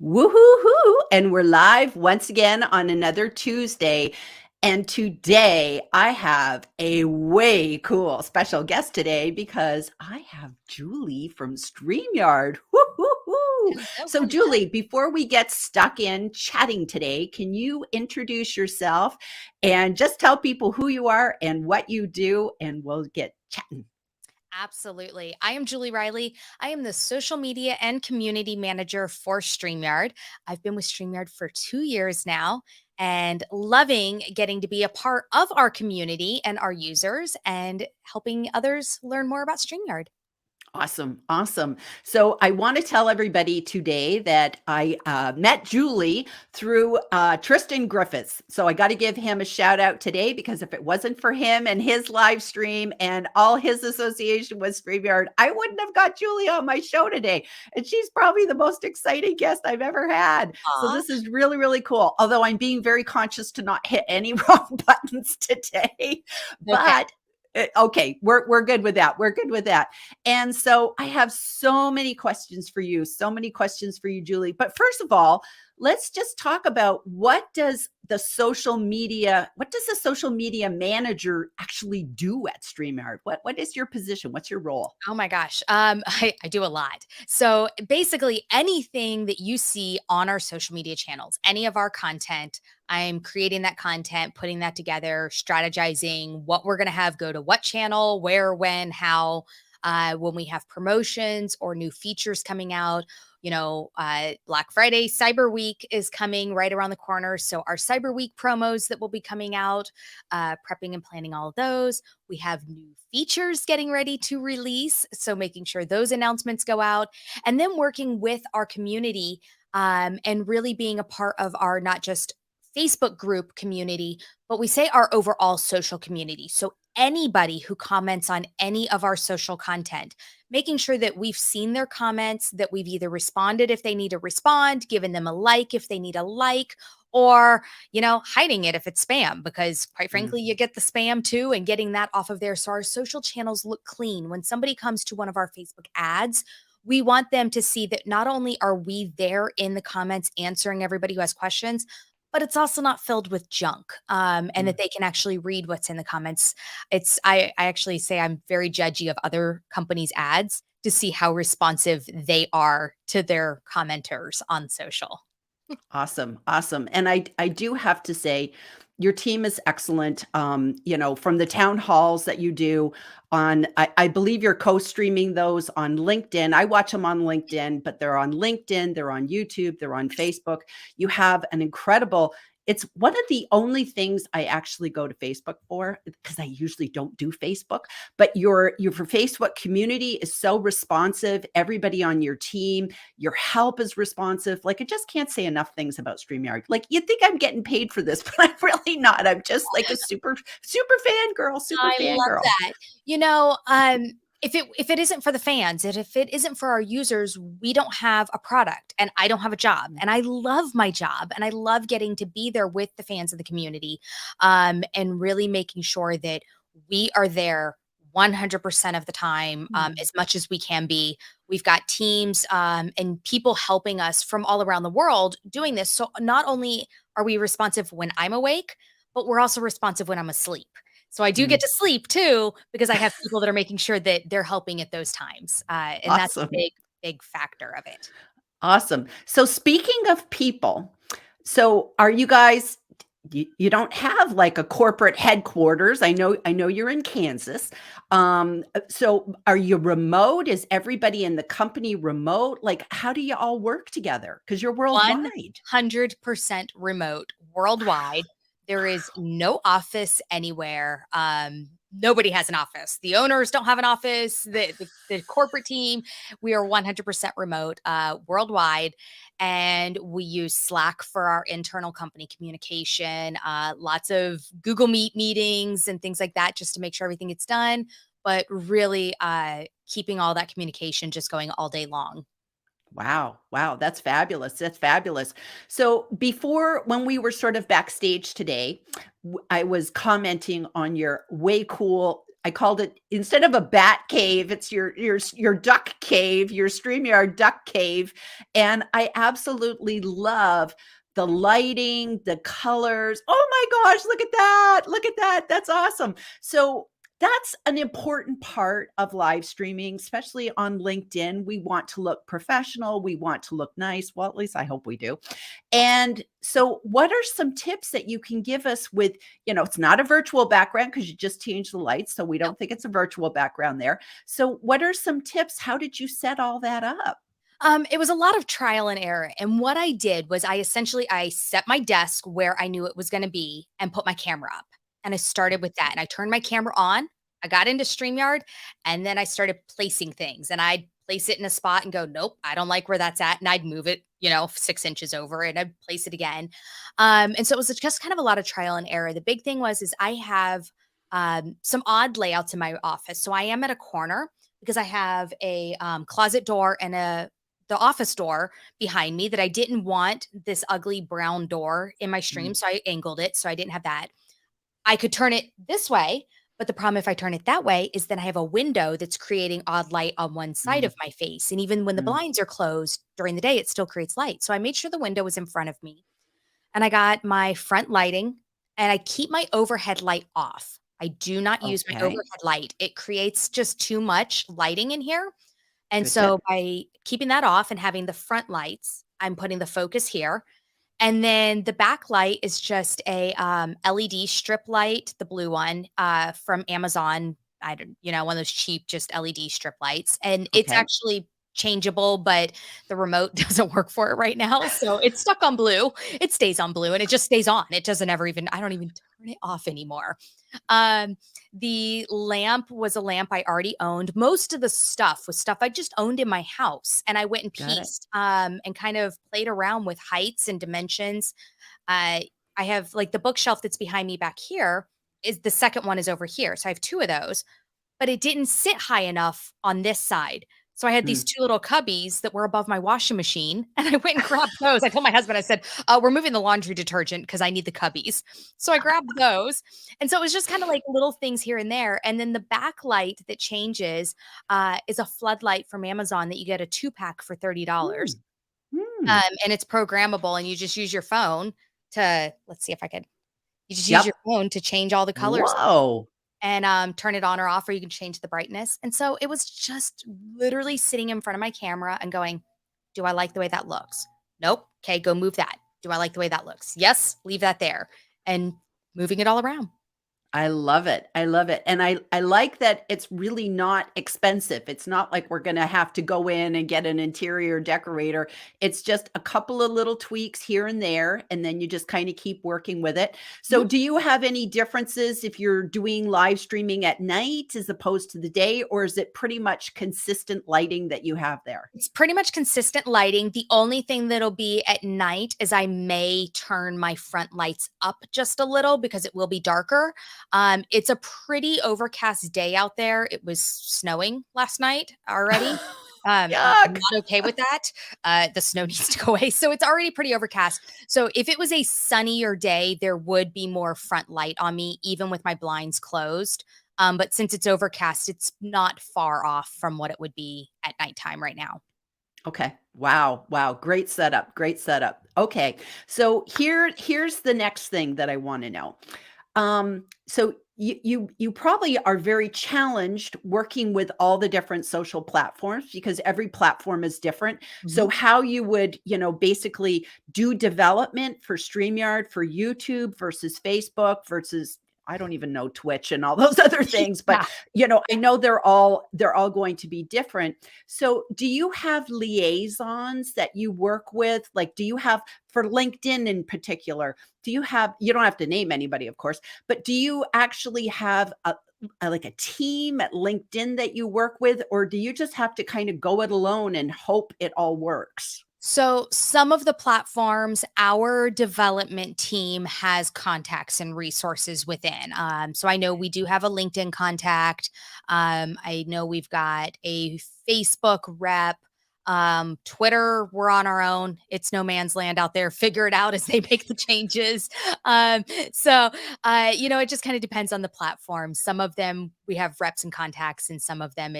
Woohoo! And we're live once again on another Tuesday. And today I have a way cool special guest today because I have Julie from StreamYard. Woo-hoo-hoo. Hello, So, hello. Julie, before we get stuck in chatting today, can you introduce yourself and just tell people who you are and what you do, and we'll get chatting. Absolutely. I am Julie Riley. I am the social media and community manager for StreamYard. I've been with StreamYard for 2 years now and loving getting to be a part of our community and our users and helping others learn more about StreamYard. Awesome. Awesome. So I want to tell everybody today that I met Julie through Tristan Griffiths. So I got to give him a shout out today because if it wasn't for him and his live stream and all his association with StreamYard, I wouldn't have got Julie on my show today. And she's probably the most exciting guest I've ever had. So Aw. this is really, really cool. Although I'm being very conscious to not hit any wrong buttons today. Okay. But okay, we're good with that. We're good with that. And so I have so many questions for you, Julie. But first of all, let's just talk about what does the social media manager actually do at StreamYard? What is your position? What's your role? Oh my gosh. I do a lot. So basically, anything that you see on our social media channels, any of our content, I'm creating that content, putting that together, strategizing what we're going to have go to what channel, where, when, how, when we have promotions or new features coming out. Black Friday, Cyber Week is coming right around the corner. So our Cyber Week promos that will be coming out, prepping and planning all of those. We have new features getting ready to release. So making sure those announcements go out and then working with our community and really being a part of our not just Facebook group community, but we say our overall social community. So anybody who comments on any of our social content, making sure that we've seen their comments, that we've either responded if they need to respond, given them a like if they need a like, or, hiding it if it's spam, because quite Mm. frankly, you get the spam too, and getting that off of there. So our social channels look clean. When somebody comes to one of our Facebook ads, we want them to see that not only are we there in the comments answering everybody who has questions, but it's also not filled with junk, and that Mm. they can actually read what's in the comments. I actually say I'm very judgy of other companies' ads to see how responsive they are to their commenters on social. Awesome, awesome. And I do have to say, your team is excellent. From the town halls that you do I believe you're co-streaming those on LinkedIn. I watch them on LinkedIn, but they're on LinkedIn, they're on YouTube, they're on Facebook. You have an incredible It's one of the only things I actually go to Facebook for because I usually don't do Facebook, but your Facebook community is so responsive. Everybody on your team, your help is responsive. Like, I just can't say enough things about StreamYard. Like, you'd think I'm getting paid for this, but I'm really not. I'm just like a super I love fangirl. that. If it isn't for the fans, and if it isn't for our users, we don't have a product, and I don't have a job. And I love my job, and I love getting to be there with the fans of the community, and really making sure that we are there 100% of the time, Mm. as much as we can be. We've got teams and people helping us from all around the world doing this. So not only are we responsive when I'm awake, but we're also responsive when I'm asleep. So I do get Mm. to sleep too, because I have people that are making sure that they're helping at those times. And that's a Awesome. big, big factor of it. Awesome. So speaking of people, so are you guys you don't have like a corporate headquarters. I know you're in Kansas. So are you remote? Is everybody in the company remote? Like, how do you all work together? Because you're worldwide. 100% remote worldwide. There is no office anywhere. Nobody has an office. The owners don't have an office. The corporate team, we are 100% remote worldwide. And we use Slack for our internal company communication, lots of Google Meet meetings and things like that, just to make sure everything gets done. But really keeping all that communication just going all day long. Wow. Wow. That's fabulous. That's fabulous. So before, when we were sort of backstage today, I was commenting on your way cool I called it, instead of a bat cave, it's your duck cave, your StreamYard duck cave. And I absolutely love the lighting, the colors. Oh my gosh, look at that. Look at that. That's awesome. So that's an important part of live streaming, especially on LinkedIn. We want to look professional. We want to look nice. Well, at least I hope we do. And so, what are some tips that you can give us with, it's not a virtual background because you just changed the lights. So, we don't think it's a virtual background there. So, what are some tips? How did you set all that up? It was a lot of trial and error. And what I did was I set my desk where I knew it was going to be and put my camera up. And I started with that. And I turned my camera on. I got into StreamYard and then I started placing things. And I'd place it in a spot and go, nope, I don't like where that's at. And I'd move it, 6 inches over and I'd place it again. And so it was just kind of a lot of trial and error. The big thing is I have some odd layouts in my office. So I am at a corner because I have a closet door and the office door behind me that I didn't want this ugly brown door in my stream. So I angled it so I didn't have that. I could turn it this way, but the problem if I turn it that way is then I have a window that's creating odd light on one side of my face. And even when the blinds are closed during the day, it still creates light. So I made sure the window was in front of me. And I got my front lighting and I keep my overhead light off. I do not use my overhead light. It creates just too much lighting in here. And Good so tip. by keeping that off and having the front lights, I'm putting the focus here. And then the back light is just a LED strip light, the blue one from Amazon. I don't, one of those cheap, just LED strip lights. And it's Okay. actually changeable, but the remote doesn't work for it right now. So it's stuck on blue. It stays on blue and it just stays on. It doesn't ever even, I don't even turn it off anymore. The lamp was a lamp I already owned. Most of the stuff was stuff I just owned in my house. And I went and Got it. pieced and kind of played around with heights and dimensions. I have like the bookshelf that's behind me back here is the second one is over here. So I have two of those, but it didn't sit high enough on this side. So I had these two little cubbies that were above my washing machine and I went and grabbed those. I told my husband, I said, we're moving the laundry detergent because I need the cubbies. So I grabbed those. And so it was just kind of like little things here and there. And then the backlight that changes is a floodlight from Amazon that you get a 2-pack for $30. And it's programmable and you just use your phone to, let's see if I could, you just use your phone to change all the colors. Whoa. And turn it on or off, or you can change the brightness. And so it was just literally sitting in front of my camera and going, do I like the way that looks? Nope. Okay, go move that. Do I like the way that looks? Yes, leave that there. And moving it all around. I love it. I love it. And I like that it's really not expensive. It's not like we're going to have to go in and get an interior decorator. It's just a couple of little tweaks here and there, and then you just kind of keep working with it. So do you have any differences if you're doing live streaming at night as opposed to the day, or is it pretty much consistent lighting that you have there? It's pretty much consistent lighting. The only thing that'll be at night is I may turn my front lights up just a little because it will be darker. It's a pretty overcast day out there. It was snowing last night already. I'm not okay with that. The snow needs to go away. So it's already pretty overcast. So if it was a sunnier day, there would be more front light on me, even with my blinds closed. But since it's overcast, it's not far off from what it would be at nighttime right now. Okay. Wow. Wow. Great setup. Great setup. Okay. So here's the next thing that I want to know. So you probably are very challenged working with all the different social platforms because every platform is different. So how you would, basically do development for StreamYard, for YouTube versus Facebook versus, I don't even know, Twitch and all those other things, but I know they're all going to be different. So do you have liaisons that you work with? Like, do you have, for LinkedIn in particular, you don't have to name anybody, of course, but do you actually have like a team at LinkedIn that you work with, or do you just have to kind of go it alone and hope it all works? So some of the platforms, our development team has contacts and resources within. So I know we do have a LinkedIn contact. I know we've got a Facebook rep. Twitter, we're on our own. It's no man's land out there. Figure it out as they make the changes. So, it just kind of depends on the platform. Some of them we have reps and contacts, and some of them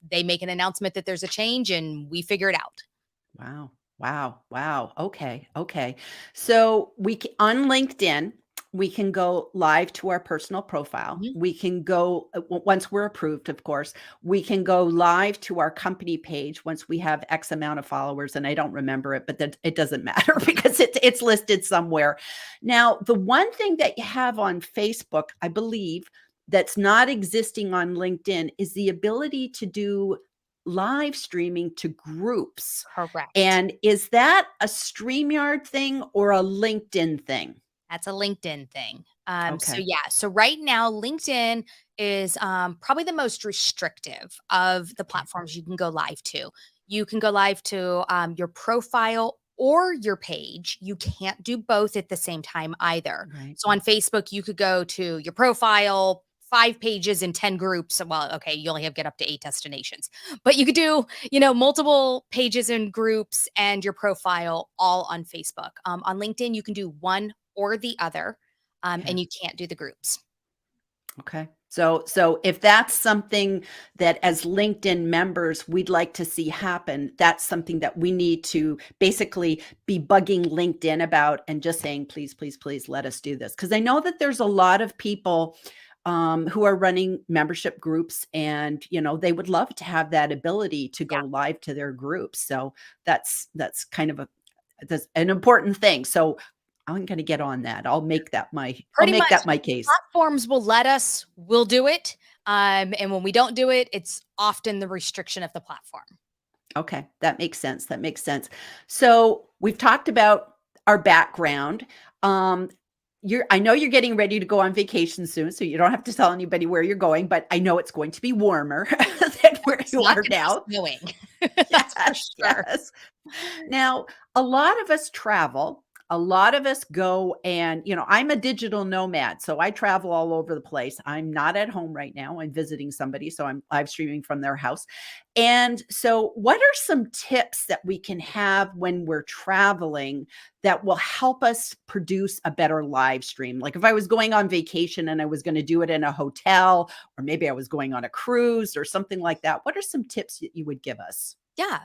they make an announcement that there's a change and we figure it out. Wow. Wow. Wow. Okay. Okay. So on LinkedIn, we can go live to our personal profile. Mhm. We can go once we're approved, of course. We can go live to our company page once we have X amount of followers, and I don't remember it, but that it doesn't matter because it's listed somewhere. Now, the one thing that you have on Facebook, I believe, that's not existing on LinkedIn is the ability to do live streaming to groups. Correct. And is that a StreamYard thing or a LinkedIn thing? That's a LinkedIn thing. So Okay. yeah, so right now LinkedIn is probably the most restrictive of the Okay. platforms you can go live to. You can go live to your profile or your page. You can't do both at the same time either. Right. So on Facebook, you could go to your profile, 5 pages and 10 groups. Well, okay, you only have get up to 8 destinations, but you could do, multiple pages and groups and your profile all on Facebook. On LinkedIn, you can do one or the other, Okay. and you can't do the groups. Okay. So if that's something that as LinkedIn members we'd like to see happen, that's something that we need to basically be bugging LinkedIn about and just saying, please, please, please let us do this. Because I know that there's a lot of people who are running membership groups, and they would love to have that ability to go Yeah, live to their groups. So that's kind of that's an important thing. So I'm going to get on that. I'll pretty make much. that my case. Platforms will let us, we'll do it. And when we don't do it, it's often the restriction of the platform. Okay, that makes sense. That makes sense. So we've talked about our background. Um, I know you're getting ready to go on vacation soon, so you don't have to tell anybody where you're going, but I know it's going to be warmer than where It's you not are going to be now. snowing. That's for Yes, sure. yes. Now, a lot of us travel. A lot of us go and, I'm a digital nomad, so I travel all over the place. I'm not at home right now. I'm visiting somebody, so I'm live streaming from their house. And so, what are some tips that we can have when we're traveling that will help us produce a better live stream? Like if I was going on vacation and I was going to do it in a hotel, or maybe I was going on a cruise or something like that, what are some tips that you would give us? Yeah.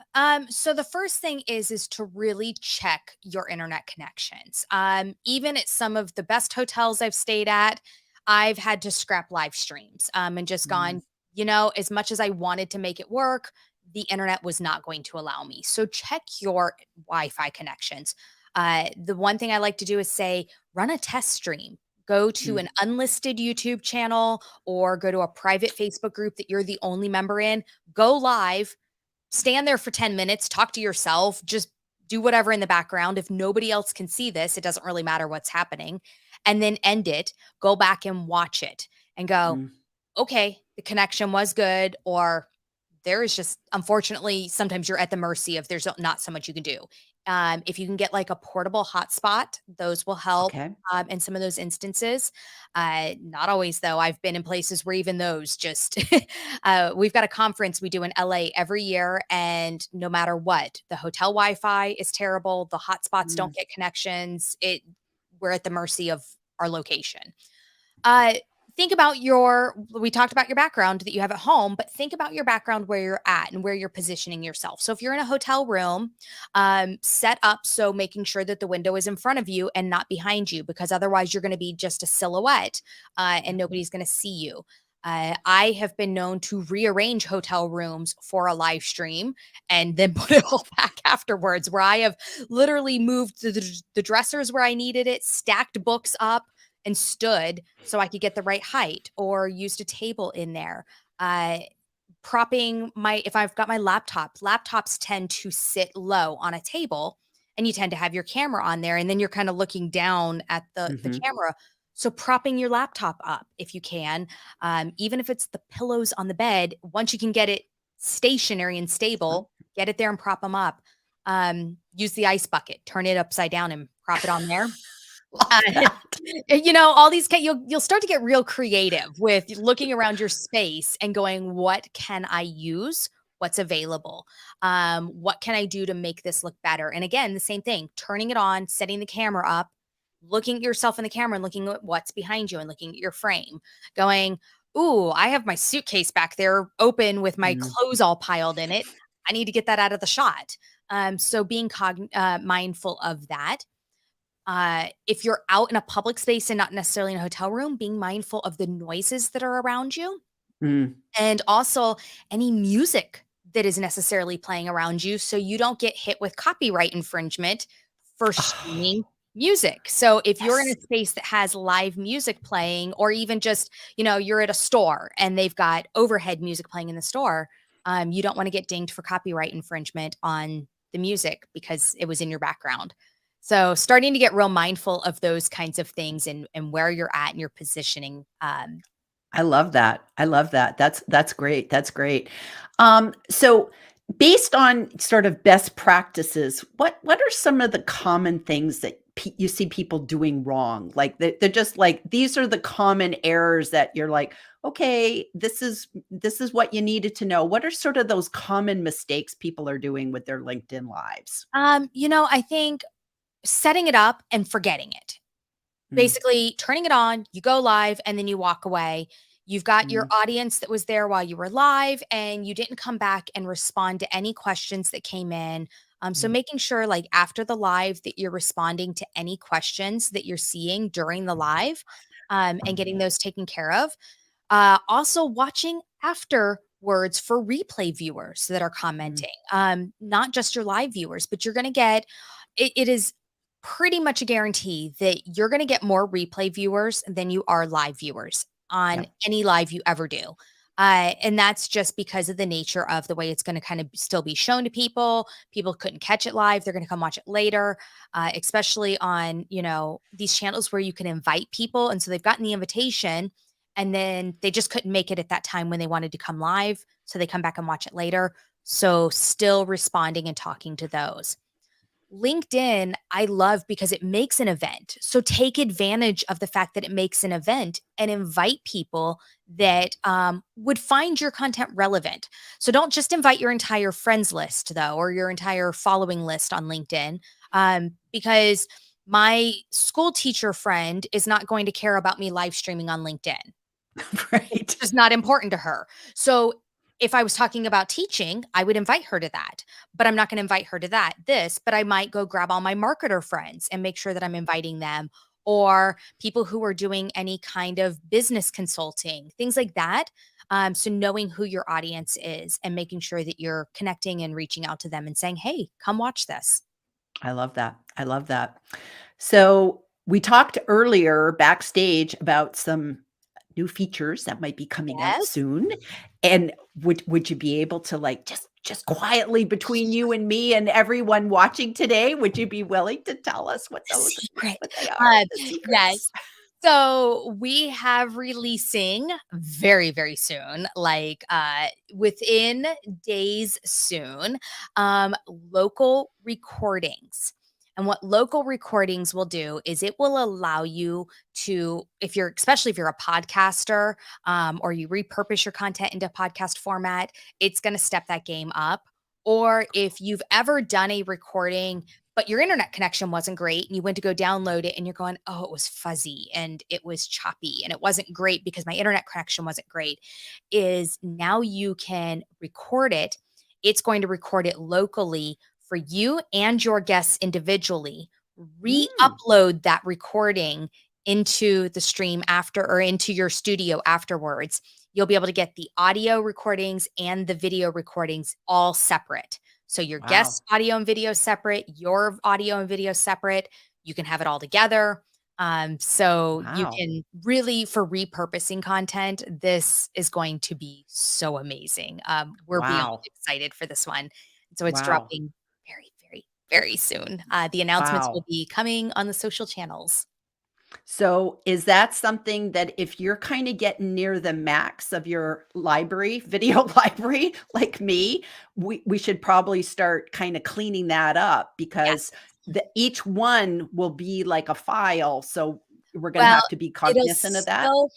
So the first thing is to really check your internet connections. Even at some of the best hotels I've stayed at, I've had to scrap live streams and just Mm, gone, as much as I wanted to make it work, the internet was not going to allow me. So check your Wi-Fi connections. The one thing I like to do is say, run a test stream. Go to mm, an unlisted YouTube channel or go to a private Facebook group that you're the only member in. Go live, stand there for 10 minutes, talk to yourself, just do whatever in the background. If nobody else can see this, it doesn't really matter what's happening. And then end it, go back and watch it and go, mm. okay, the connection was good, or there is just, unfortunately, sometimes you're at the mercy of there's not so much you can do. If you can get like a portable hotspot, those will help Okay. in some of those instances. Not always, though. I've been in places where even those just, we've got a conference we do in LA every year, and no matter what, the hotel Wi Fi is terrible. The hotspots don't Mm, get connections. We're at the mercy of our location. Uh, think about we talked about your background that you have at home, but think about your background where you're at and where you're positioning yourself. So if you're in a hotel room, set up so making sure that the window is in front of you and not behind you, because otherwise you're going to be just a silhouette and yeah. nobody's going to see you. I have been known to rearrange hotel rooms for a live stream and then put it all back afterwards, where I have literally moved the dressers where I needed it, stacked books up, and stood so I could get the right height, or used a table in there. Uh, Propping if I've got my laptops tend to sit low on a table, and you tend to have your camera on there, and then you're kind of looking down at the Mhm. camera. So propping your laptop up if you can, even if it's the pillows on the bed, once you can get it stationary and Oh. stable, get it there and prop them up. Use the ice bucket, turn it upside down and prop it on there. Love that. All these you'll start to get real creative with looking around your space and going, "What can I use what's available, what can I do to make this look better? And again, the same thing, turning it on, setting the camera up, looking at yourself in the camera and looking at what's behind you and looking at your frame, going, ooh, I have my suitcase back there open with my Mm, clothes all piled in it. I need to get that out of the shot. So being mindful of that. If you're out in a public space and not necessarily in a hotel room, being mindful of the noises that are around you, mm. and also any music that is necessarily playing around you so you don't get hit with copyright infringement for Oh, streaming music. So if you're in yes. a space that has live music playing, or even just, you're at a store and they've got overhead music playing in the store, you don't want to get dinged for copyright infringement on the music because it was in your background. So starting to get real mindful of those kinds of things, and where you're at and your positioning. I love that. I love that. That's great. That's great. So based on sort of best practices, what are some of the common things that you see people doing wrong? Like they're just like these are the common errors that you're like, okay, this is what you needed to know. What are sort of those common mistakes people are doing with their LinkedIn lives? I think setting it up and forgetting it. Mm, Basically, turning it on, you go live, and then you walk away. You've got your mm, audience that was there while you were live, and you didn't come back and respond to any questions that came in. So mm, making sure, like after the live, that you're responding to any questions that you're seeing during the live, and getting those taken care of. Also, watching afterwards for replay viewers that are mm. commenting, not just your live viewers, but you're going to get it is pretty much a guarantee that you're going to get more replay viewers than you are live viewers on Yep. any live you ever do. And that's just because of the nature of the way it's going to kind of still be shown to people. People couldn't catch it live. They're going to come watch it later, especially on, these channels where you can invite people. And so they've gotten the invitation and then they just couldn't make it at that time when they wanted to come live. So they come back and watch it later. So still responding and talking to those. LinkedIn, I love because it makes an event. So take advantage of the fact that it makes an event and invite people that would find your content relevant. So don't just invite your entire friends list, though, or your entire following list on LinkedIn, because my school teacher friend is not going to care about me live streaming on LinkedIn. Right. Just not important to her. So if I was talking about teaching, I would invite her to that, but I'm not going to invite her to but I might go grab all my marketer friends and make sure that I'm inviting them, or people who are doing any kind of business consulting, things like that. So knowing who your audience is and making sure that you're connecting and reaching out to them and saying, hey, come watch this. I love that. I love that. So we talked earlier backstage about some new features that might be coming out Yes. soon. And would you be able to like just quietly between you and me and everyone watching today, would you be willing to tell us Secret. what they are, Uh, the yes. secrets? So we have releasing very, very soon, like within days soon, local recordings. And what local recordings will do is it will allow you to, especially if you're a podcaster, or you repurpose your content into podcast format, it's going to step that game up. Or if you've ever done a recording but your internet connection wasn't great and you went to go download it and you're going, oh, it was fuzzy and it was choppy and it wasn't great because my internet connection wasn't great, is now you can record it. It's going to record it locally for you and your guests individually, Mm. re-upload that recording into the stream after, or into your studio afterwards. You'll be able to get the audio recordings and the video recordings all separate. So your Wow. guest audio and video separate, your audio and video separate. You can have it all together. So you Wow. can really, for repurposing content, this is going to be so amazing. We're beyond Wow. excited for this one. So it's Wow. dropping very, very, very soon. The announcements will Wow. be coming on the social channels. So, is that something that if you're kinda getting near the max of your library, video library, like me, we should probably start kinda cleaning that up because Yes. each one will be like a file, so we're gonna Well, have to be it'll cognizant of that? still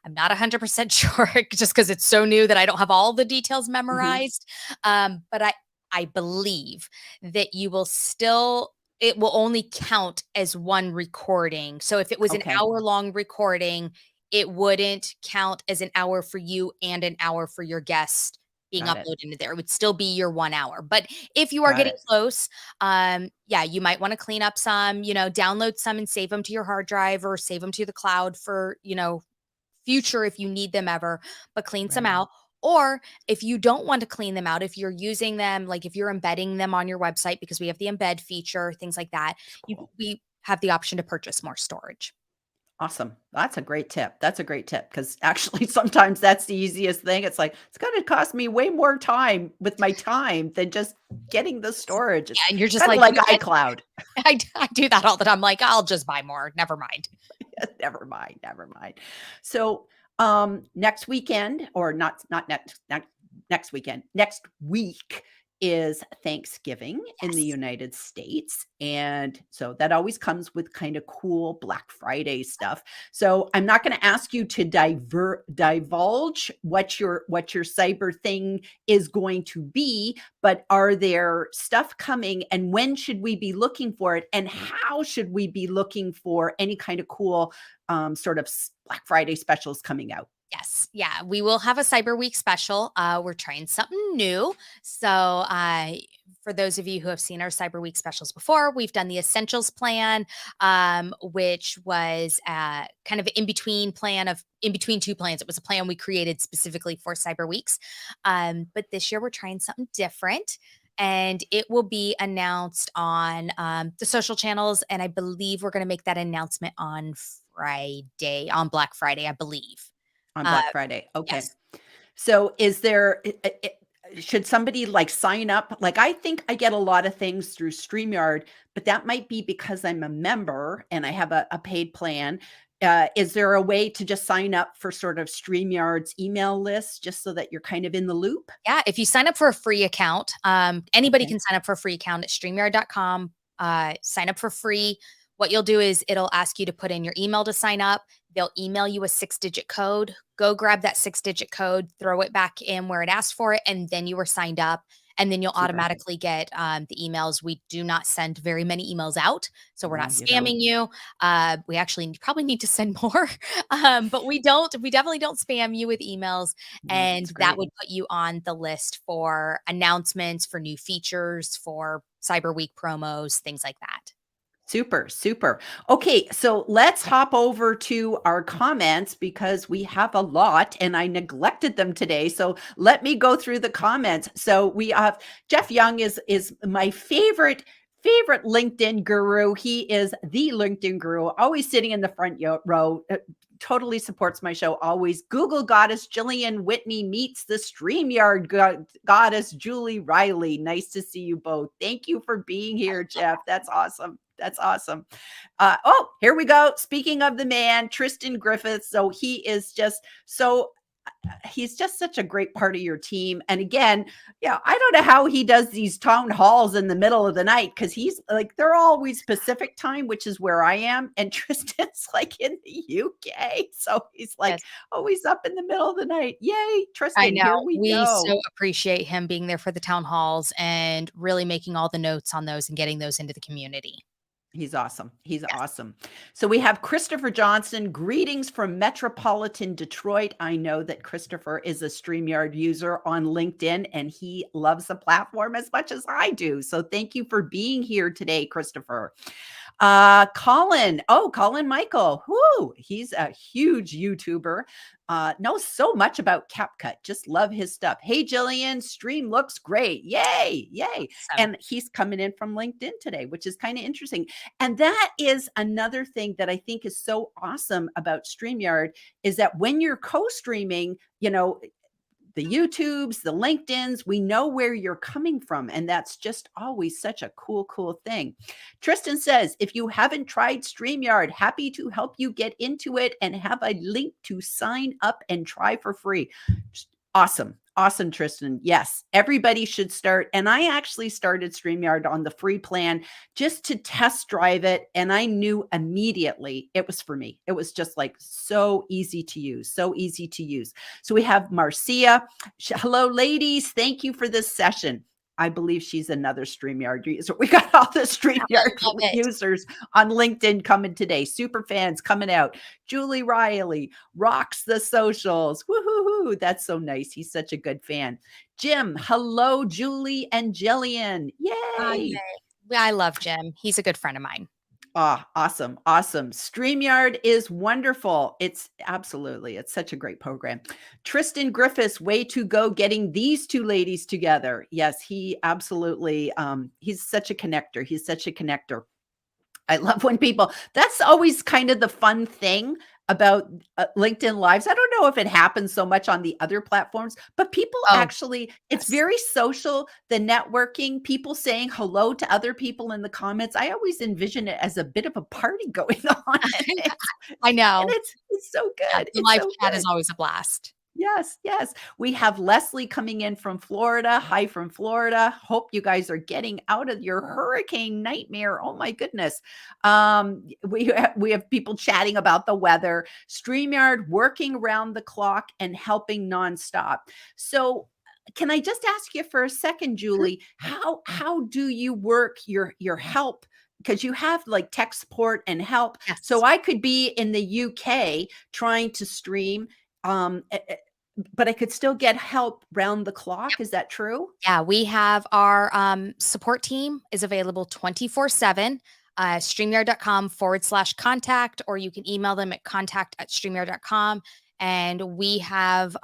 I'm not 100% sure just because it's so new that I don't have all the details Mhm. memorized. But I believe that you will still it will only count as one recording. So if it was an Okay, hour-long recording, it wouldn't count as an hour for you and an hour for your guest being got it. uploaded into there. It would still be your 1 hour. But if you are Got getting it. close, yeah, you might wanna clean up some, download some and save them to your hard drive or save them to the cloud for, future if you need them ever, but clean some Right. out. Or if you don't want to clean them out, if you're using them, like if you're embedding them on your website, because we have the embed feature, things like that, It's cool. we have the option to purchase more storage. Awesome. That's a great tip. That's a great tip because actually sometimes that's the easiest thing. It's like, it's going to cost me way more time with my time than just getting the storage. Yeah, It's and you're just kind of like, like iCloud. I do that all the time. I'm like, I'll just buy more. Never mind. Never mind, never mind. So, next weekend or not next weekend, next week is Thanksgiving in the Yes. United States, and so that always comes with kinda cool Black Friday stuff. So, I'm not gonna ask you to divulge what your cyber thing is going to be, but are there stuff coming, and when should we be looking for it, and how should we be looking for any kind of cool sort of Black Friday specials coming out? Yes. Yeah. We will have a Cyber Week special. We're trying something new. So, for those of you who have seen our Cyber Week specials before, we've done the Essentials plan, which was kind of in between plan of in between two plans. It was a plan we created specifically for Cyber Weeks. But this year we're trying something different. And it will be announced on the social channels. And I believe we're going to make that announcement on Friday, on Black Friday, I believe. On Uh, Black Friday, okay. yes. So is there should somebody, like, sign up? Like, I think I get a lot of things through StreamYard, but that might be because I'm a member and I have a paid plan. Is there a way to just sign up for sort of StreamYard's email list just so that you're kind of in the loop? Yeah, if you sign up for a free account, anybody Okay, can sign up for a free account at StreamYard.com. Sign up for free. What you'll do is it'll ask you to put in your email to sign up. They'll email you a 6-digit code. Go grab that 6-digit code, throw it back in where it asked for it, and then you were signed up. And then you'll super. automatically get the emails. We do not send very many emails out, so we're No, not you don't. spamming you. We actually probably need to send more, but we don't. We definitely don't spam you with emails, No, and that's that great. would put you on the list for announcements, for new features, for Cyber Week promos, things like that. Super, super. Okay, so let's hop over to our comments because we have a lot and I neglected them today. So let me go through the comments. So we have Jeff Young is my favorite LinkedIn guru. He is the LinkedIn guru, always sitting in the front row. Totally supports my show always. Google goddess Gillian Whitney meets the StreamYard goddess Julie Riley. Nice to see you both. Thank you for being here, Jeff. That's awesome. That's awesome. Oh, here we go. Speaking of the man, Tristan Griffiths. So he is just so he's just such a great part of your team. And again, yeah, I don't know how he does these town halls in the middle of the night because he's like they're always Pacific time, which is where I am, and Tristan's like in the UK, so he's like Yes, always up in the middle of the night. Yay, I Tristan! know. Here we We go. so appreciate him being there for the town halls and really making all the notes on those and getting those into the community. He's awesome. He's Yes. awesome. So we have Christopher Johnson. Greetings from metropolitan Detroit. I know that Christopher is a StreamYard user on LinkedIn and he loves the platform as much as I do. So thank you for being here today, Christopher. Colin. Oh, Colin Michael. Whoo, he's a huge YouTuber. Knows so much about CapCut. Just love his stuff. Hey, Jillian, stream looks great. Yay, yay. Awesome. And he's coming in from LinkedIn today, which is kind of interesting. And that is another thing that I think is so awesome about StreamYard is that when you're co-streaming, the YouTubes, the LinkedIns, we know where you're coming from. And that's just always such a cool, cool thing. Tristan says, if you haven't tried StreamYard, happy to help you get into it and have a link to sign up and try for free. Just awesome. Awesome, Tristan. Yes, everybody should start. And I actually started StreamYard on the free plan just to test drive it. And I knew immediately it was for me. It was just like so easy to use, so easy to use. So we have Marcia. Hello, ladies. Thank you for this session. I believe she's another StreamYard user. We got all the StreamYard users on LinkedIn coming today. Super fans coming out. Julie Riley rocks the socials. Woohoo! That's so nice. He's such a good fan. Jim, hello, Julie and Gillian. Yay! I love Jim. He's a good friend of mine. Ah, awesome. Awesome. StreamYard is wonderful. It's absolutely, it's such a great program. Tristan Griffiths, way to go getting these two ladies together. Yes, he absolutely, he's such a connector. He's such a connector. I love when people, that's always kind of the fun thing about LinkedIn Lives. I don't know if it happens so much on the other platforms, but people actually, it's very social, the networking, people saying hello to other people in the comments. I always envision it as a bit of a party going on. I know. And it's so good. The live chat is always a blast. Yes, yes. We have Leslie coming in from Florida. Hi from Florida. Hope you guys are getting out of your hurricane nightmare. Oh my goodness. We have people chatting about the weather. StreamYard working around the clock and helping nonstop. So can I just ask you for a second, Julie, how do you work your help? Because you have like tech support and help. Yes. So I could be in the UK trying to stream, but I could still get help round the clock. Yep. Is that true? Yeah, we have our support team is available 24/7. StreamYard.com/contact, or you can email them at contact@StreamYard.com. And we have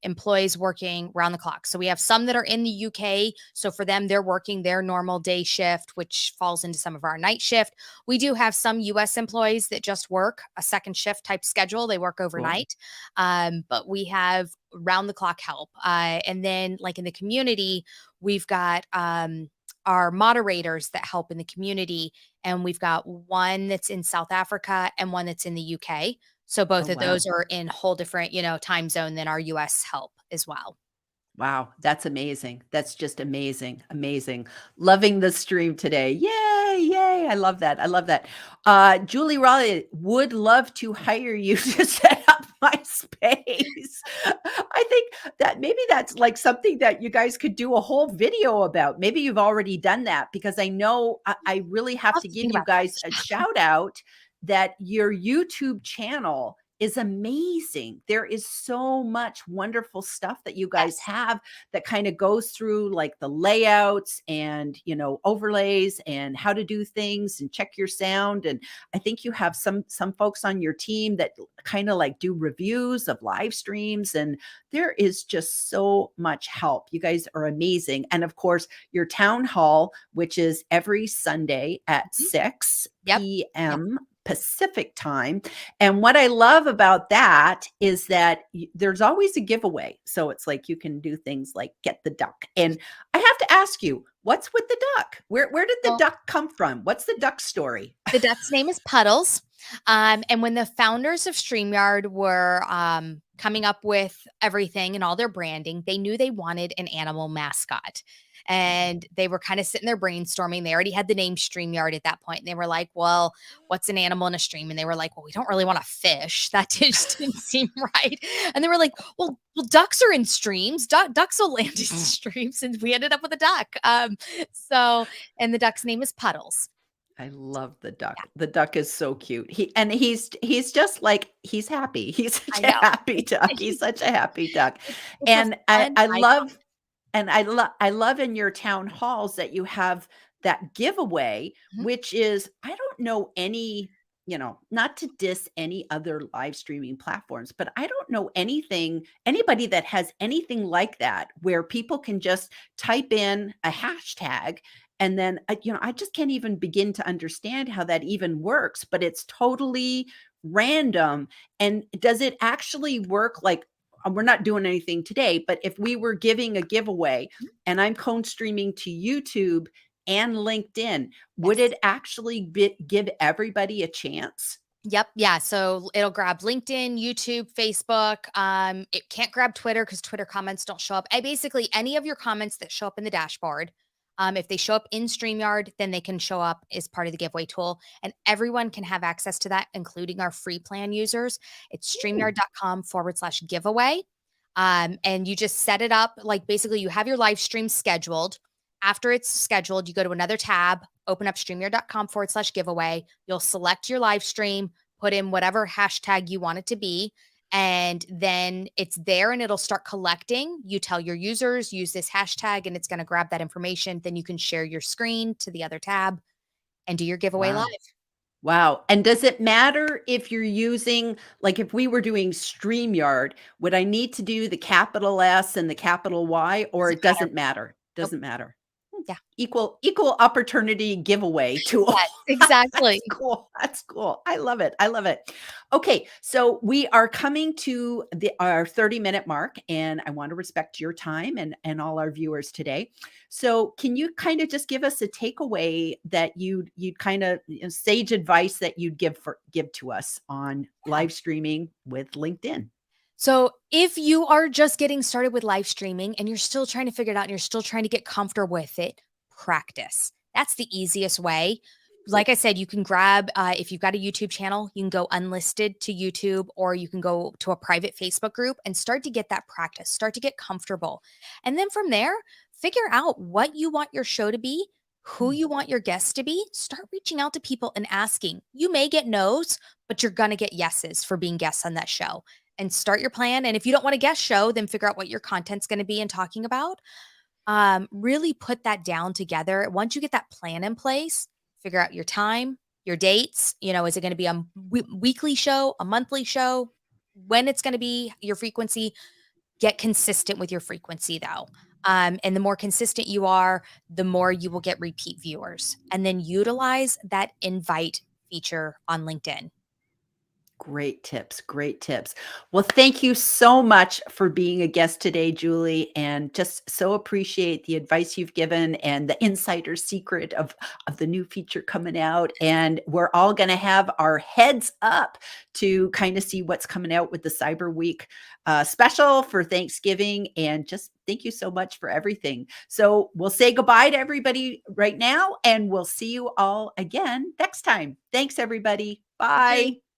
employees working round the clock. So we have some that are in the UK. So for them, they're working their normal day shift, which falls into some of our night shift. We do have some US employees that just work a second shift type schedule. They work overnight. Cool. But we have round the clock help. And then like in the community, we've got our moderators that help in the community. And we've got one that's in South Africa and one that's in the UK. So both of those are in whole different, time zone than our US help as well. Wow, that's amazing. That's just amazing. Amazing. Loving the stream today. Yay, yay. I love that. I love that. Julie Raleigh would love to hire you to set up my space. I think that maybe that's like something that you guys could do a whole video about. Maybe you've already done that, because I know I really have to give you guys a shout out that your YouTube channel is amazing. There is so much wonderful stuff that you guys have that kind of goes through like the layouts and, overlays and how to do things and check your sound. And I think you have some folks on your team that kind of like do reviews of live streams, and there is just so much help. You guys are amazing. And of course, your town hall, which is every Sunday at 6 p.m. Pacific time. And what I love about that is that there's always a giveaway. So it's like you can do things like get the duck. And I have to ask you, what's with the duck? Where did the duck come from? What's the duck story? The duck's name is Puddles. And when the founders of StreamYard were coming up with everything and all their branding, they knew they wanted an animal mascot. And they were kind of sitting there brainstorming. They already had the name StreamYard at that point. And they were like, well, what's an animal in a stream? And they were like, well, we don't really want a fish. That just didn't seem right. And they were like, well, ducks are in streams. Ducks will land in streams. And we ended up with a duck. And the duck's name is Puddles. I love the duck. Yeah. The duck is so cute. He's just like, he's happy. He's such a happy duck. He's such a happy duck. And I love... And I love in your town halls that you have that giveaway, which is, I don't know any, not to diss any other live streaming platforms, but I don't know anybody that has anything like that, where people can just type in a hashtag. And then, I just can't even begin to understand how that even works, but it's totally random. And does it actually work? Like, we're not doing anything today, but if we were giving a giveaway and I'm cone streaming to YouTube and LinkedIn, would it actually give everybody a chance? Yep. Yeah. So it'll grab LinkedIn, YouTube, Facebook. It can't grab Twitter because Twitter comments don't show up. Basically, any of your comments that show up in the dashboard, if they show up in StreamYard, then they can show up as part of the giveaway tool. And everyone can have access to that, including our free plan users. It's Ooh, streamyard.com/giveaway. And you just set it up. Like basically, you have your live stream scheduled. After it's scheduled, you go to another tab, open up streamyard.com/giveaway. You'll select your live stream, put in whatever hashtag you want it to be, and then it's there and it'll start collecting. You tell your users, use this hashtag, and it's going to grab that information. Then you can share your screen to the other tab and do your giveaway live. wow. Wow. And does it matter if you're using, like if we were doing StreamYard, would I need to do the capital S and the capital Y, or Doesn't it matter. doesn't matter? Nope. Doesn't matter. Yeah. Equal opportunity giveaway tool. Yes, That's exactly. cool. That's cool. I love it. I love it. Okay, so we are coming to our 30-minute mark, and I want to respect your time and all our viewers today. So, can you kind of just give us a takeaway that you'd kind of sage advice that you'd give to us on Yeah. live streaming with LinkedIn? So, if you are just getting started with live streaming and you're still trying to figure it out and you're still trying to get comfortable with it, practice. That's the easiest way. Like I said, you can grab, if you've got a YouTube channel, you can go unlisted to YouTube or you can go to a private Facebook group and start to get that practice, start to get comfortable. And then from there, figure out what you want your show to be, who Mm, you want your guests to be. Start reaching out to people and asking. You may get no's, but you're going to get yeses for being guests on that show and start your plan. And if you don't want a guest show, then figure out what your content's going to be and talking about. Really put that down together. Once you get that plan in place, figure out your time, your dates. Is it going to be a weekly show, a monthly show? When it's going to be, your frequency. Get consistent with your frequency though. And the more consistent you are, the more you will get repeat viewers. And then utilize that invite feature on LinkedIn. great tips. Great tips. Well, thank you so much for being a guest today, Julie, and just so appreciate the advice you've given and the insider secret of the new feature coming out. And we're all going to have our heads up to kind of see what's coming out with the Cyber Week special for Thanksgiving. And just thank you so much for everything. So we'll say goodbye to everybody right now, and we'll see you all again next time. Thanks, everybody. Bye. Bye.